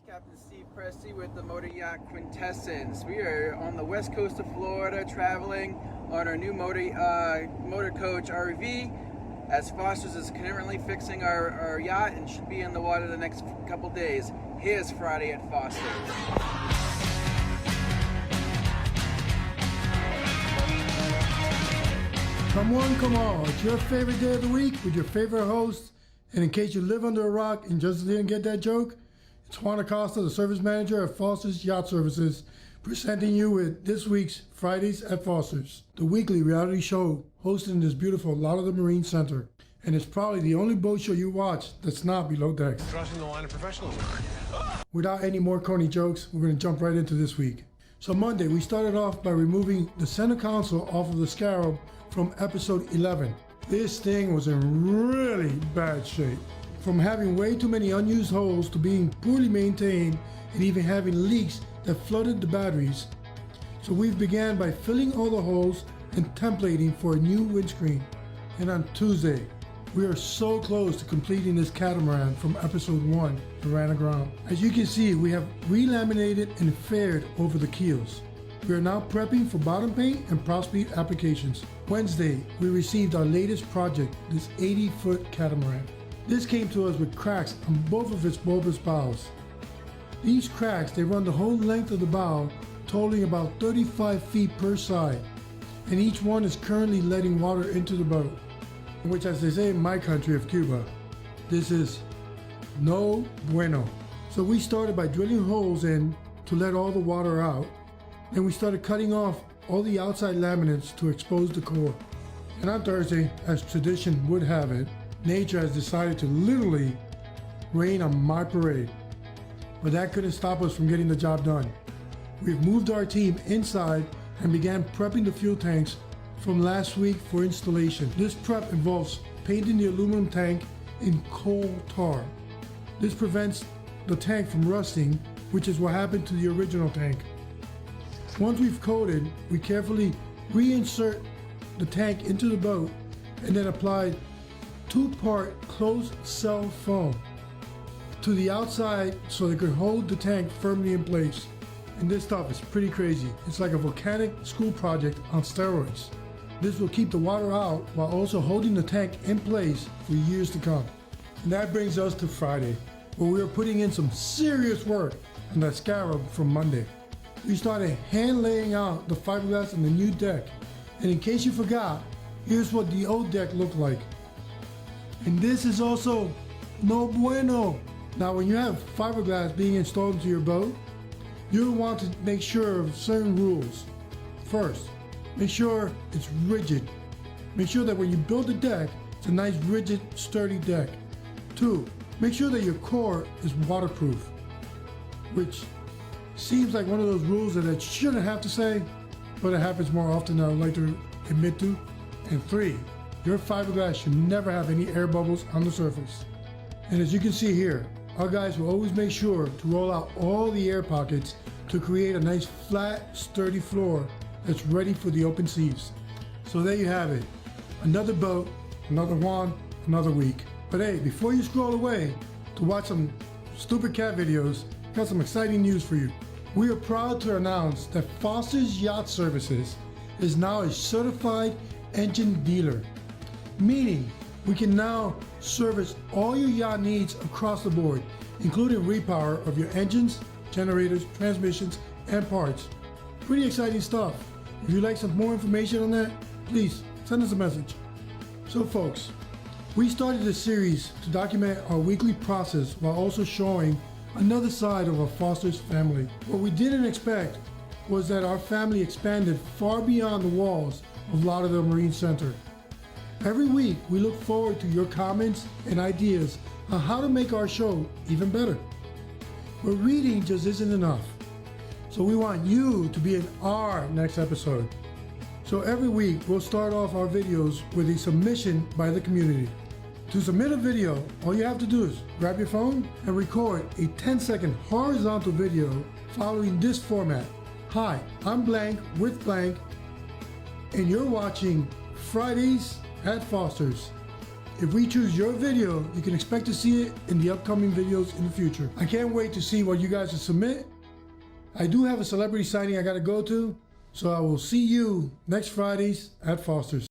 Captain Steve Presti with the Motor Yacht Quintessence. We are on the west coast of Florida traveling on our new motor coach RV as Foster's is currently fixing our yacht and should be in the water the next couple days. Here's Friday at Foster's. Come on, it's your favorite day of the week with your favorite host. And in case you live under a rock and just didn't get that joke, it's Juan Acosta, the service manager at Foster's Yacht Services, presenting you with this week's Fridays at Foster's, the weekly reality show hosted in this beautiful Lauderdale Marine Center. And it's probably the only boat show you watch that's not below decks. Crossing the line of professionalism. Without any more corny jokes, we're going to jump right into this week. So Monday, we started off by removing the center console off of the Scarab from episode 11. This thing was in really bad shape. From having way too many unused holes to being poorly maintained and even having leaks that flooded the batteries. So we've began by filling all the holes and templating for a new windscreen. And on Tuesday, we are so close to completing this catamaran from episode 1 that ran aground. As you can see, we have re-laminated and faired over the keels. We are now prepping for bottom paint and Propspeed applications. Wednesday, we received our latest project, this 80-foot catamaran. This came to us with cracks on both of its bulbous bows. These cracks, they run the whole length of the bow, totaling about 35 feet per side, and each one is currently letting water into the boat, which, as they say in my country of Cuba, this is no bueno. So we started by drilling holes in to let all the water out. Then we started cutting off all the outside laminates to expose the core. And on Thursday, as tradition would have it, nature has decided to literally rain on my parade. But that couldn't stop us from getting the job done. We've moved our team inside and began prepping the fuel tanks from last week for installation. This prep involves painting the aluminum tank in coal tar. This prevents the tank from rusting, which is what happened to the original tank. Once we've coated, we carefully reinsert the tank into the boat and then apply 2-part closed cell foam to the outside so it could hold the tank firmly in place. And this stuff is pretty crazy. It's like a volcanic school project on steroids. This will keep the water out while also holding the tank in place for years to come. And that brings us to Friday, where we are putting in some serious work on that Scarab from Monday. We started hand laying out the fiberglass on the new deck. And in case you forgot, here's what the old deck looked like. And this is also no bueno. Now when you have fiberglass being installed into your boat, you'll want to make sure of certain rules. First, make sure it's rigid. Make sure that when you build the deck, it's a nice rigid, sturdy deck. 2, make sure that your core is waterproof, which seems like one of those rules that I shouldn't have to say, but it happens more often than I would like to admit to. And 3, your fiberglass should never have any air bubbles on the surface. And as you can see here, our guys will always make sure to roll out all the air pockets to create a nice flat, sturdy floor that's ready for the open seas. So there you have it. Another boat, another Juan, another week. But hey, before you scroll away to watch some stupid cat videos, got some exciting news for you. We are proud to announce that Foster's Yacht Services is now a certified engine dealer, meaning we can now service all your yacht needs across the board, including repower of your engines, generators, transmissions, and parts. Pretty exciting stuff. If you'd like some more information on that, please send us a message. So folks, we started this series to document our weekly process while also showing another side of our Foster's family. What we didn't expect was that our family expanded far beyond the walls of Lauderdale Marine Center. Every week, we look forward to your comments and ideas on how to make our show even better. But reading just isn't enough. So we want you to be in our next episode. So every week, we'll start off our videos with a submission by the community. To submit a video, all you have to do is grab your phone and record a 10-second horizontal video following this format. Hi, I'm blank with blank, and you're watching Fridays at Foster's. If we choose your video, you can expect to see it in the upcoming videos in the future. I can't wait to see what you guys will submit. I do have a celebrity sighting I gotta go to, so I will see you next Fridays at Foster's.